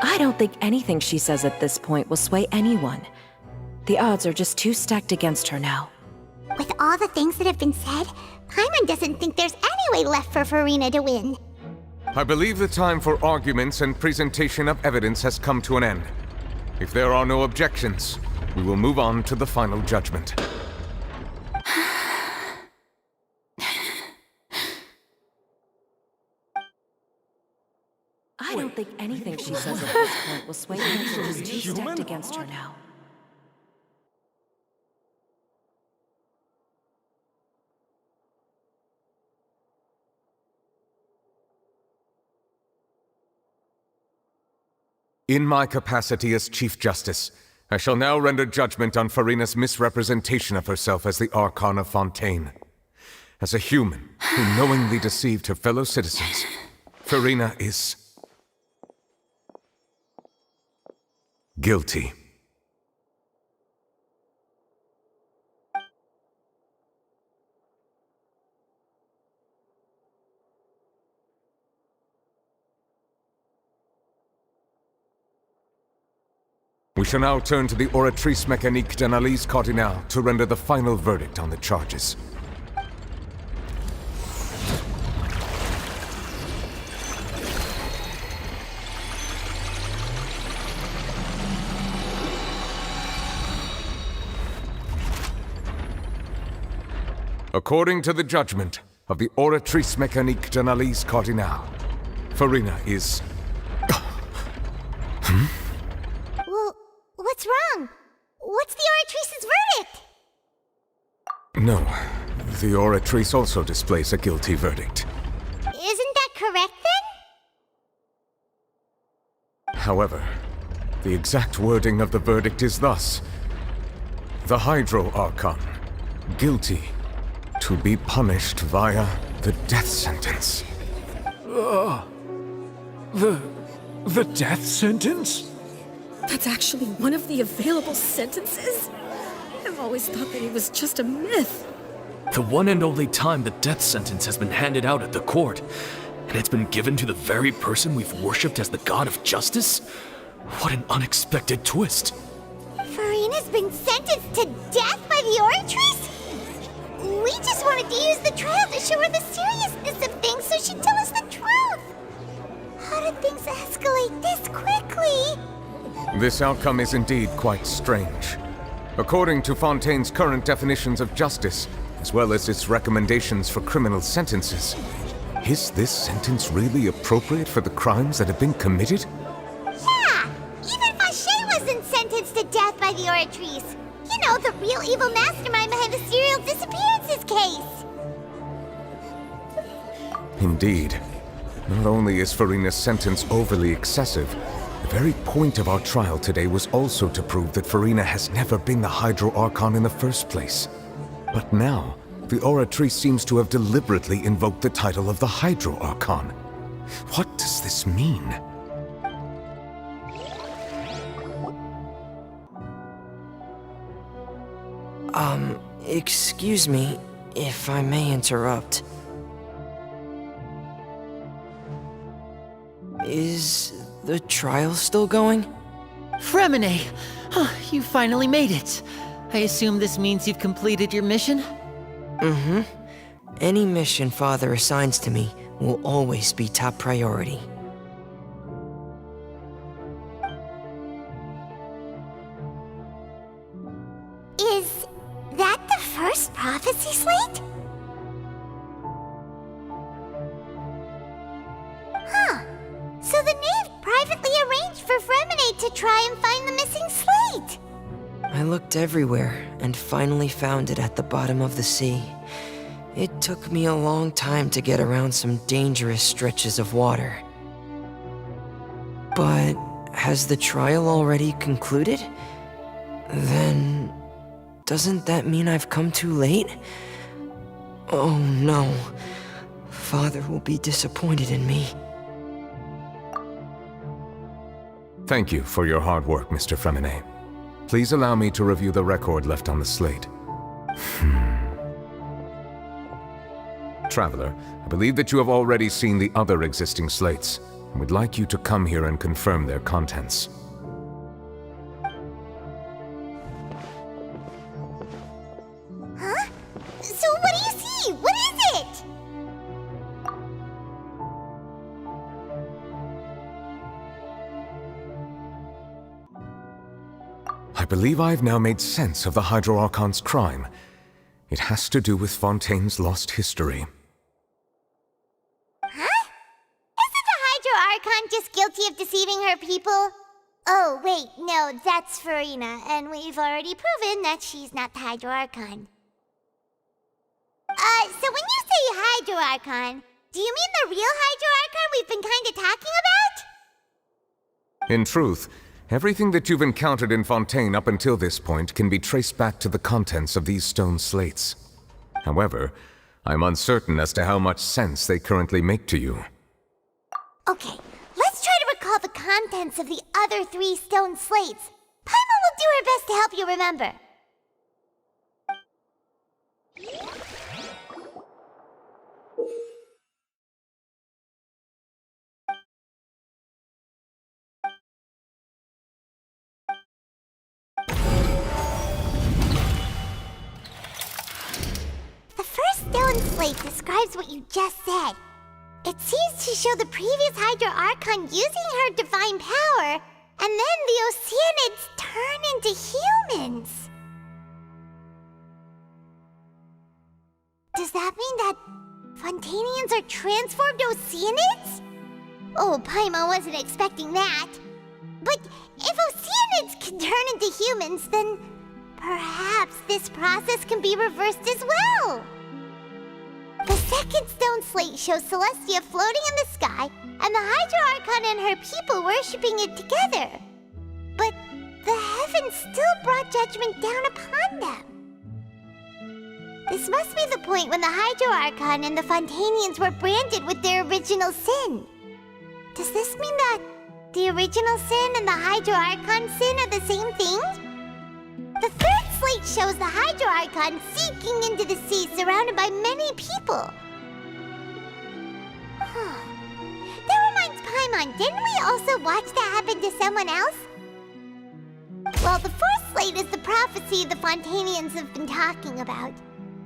I don't think anything she says at this point will sway anyone. The odds are just too stacked against her now. With all the things that have been said, Paimon doesn't think there's any way left for Furina to win. I believe the time for arguments and presentation of evidence has come to an end. If there are no objections, we will move on to the final judgment. I don't think anything she says at this point will sway anyone. She's too stacked against her now. In my capacity as Chief Justice, I shall now render judgment on Furina's misrepresentation of herself as the Archon of Fontaine. As a human who knowingly deceived her fellow citizens, Furina is guilty. We shall now turn to the Oratrice Mécanique d'Analyse Cardinale to render the final verdict on the charges. According to the judgment of the Oratrice Mécanique d'Analyse Cardinale, Furina is... Well, what's wrong? What's the Oratrice's verdict? No, the Oratrice also displays a guilty verdict. Isn't that correct then? However, the exact wording of the verdict is thus: the Hydro Archon, guilty, to be punished via the death sentence. The death sentence? That's actually one of the available sentences? I've always thought that it was just a myth. The one and only time the death sentence has been handed out at the court, and it's been given to the very person we've worshipped as the god of justice? What an unexpected twist. Furina's been sentenced to death by the Oratrice? We just wanted to use the trial to show her the seriousness of things so she'd tell us the truth. How did things escalate this quickly? This outcome is indeed quite strange. According to Fontaine's current definitions of justice, as well as its recommendations for criminal sentences, is this sentence really appropriate for the crimes that have been committed? Yeah! Even Fauché wasn't sentenced to death by the Oratrice. You know, the real evil mastermind behind the serial disappearances case. Indeed. Not only is Furina's sentence overly excessive, the very point of our trial today was also to prove that Furina has never been the Hydro Archon in the first place. But now, the Oratrice seems to have deliberately invoked the title of the Hydro Archon. What does this mean? Excuse me, if I may interrupt. Is the trial still going? Fremine! You finally made it. I assume this means you've completed your mission? Mm-hmm. Any mission Father assigns to me will always be top priority. Is that the first prophecy slate? Huh. So the knave privately arranged for Fremine to try and find the missing slate. I looked everywhere and finally found it at the bottom of the sea. It took me a long time to get around some dangerous stretches of water. But has the trial already concluded? Then doesn't that mean I've come too late? Oh no. Father will be disappointed in me. Thank you for your hard work, Mr. Fremine. Please allow me to review the record left on the slate. Traveler, I believe that you have already seen the other existing slates, and would like you to come here and confirm their contents. Huh? So what do you see? What is it? I believe I've now made sense of the Hydro Archon's crime. It has to do with Fontaine's lost history. Huh? Isn't the Hydro Archon just guilty of deceiving her people? Oh, wait, no, that's Farina, and we've already proven that she's not the Hydro Archon. So when you say Hydro Archon, do you mean the real Hydro Archon we've been kinda talking about? In truth, everything that you've encountered in Fontaine up until this point can be traced back to the contents of these stone slates. However, I'm uncertain as to how much sense they currently make to you. Okay, let's try to recall the contents of the other 3 stone slates. Paimon will do her best to help you remember. The first stone slate describes what you just said. It seems to show the previous Hydro Archon using her divine power, and then the Oceanids turn into humans. Does that mean that Fontainians are transformed Oceanids? Oh, Paimon wasn't expecting that. But if Oceanids can turn into humans, then perhaps this process can be reversed as well. The second stone slate shows Celestia floating in the sky, and the Hydro Archon and her people worshipping it together. But the heavens still brought judgment down upon them. This must be the point when the Hydro Archon and the Fontainians were branded with their original sin. Does this mean that the original sin and the Hydro Archon sin are the same thing? The third slate shows the Hydro Archon sinking into the sea surrounded by many people. That reminds Paimon, didn't we also watch that happen to someone else? Well, the fourth slate is the prophecy the Fontainians have been talking about.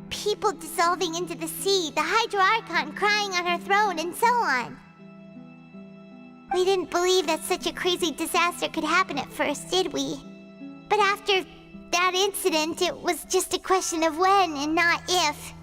People dissolving into the sea, the Hydro Archon crying on her throne, and so on. We didn't believe that such a crazy disaster could happen at first, did we? But after that incident, it was just a question of when and not if.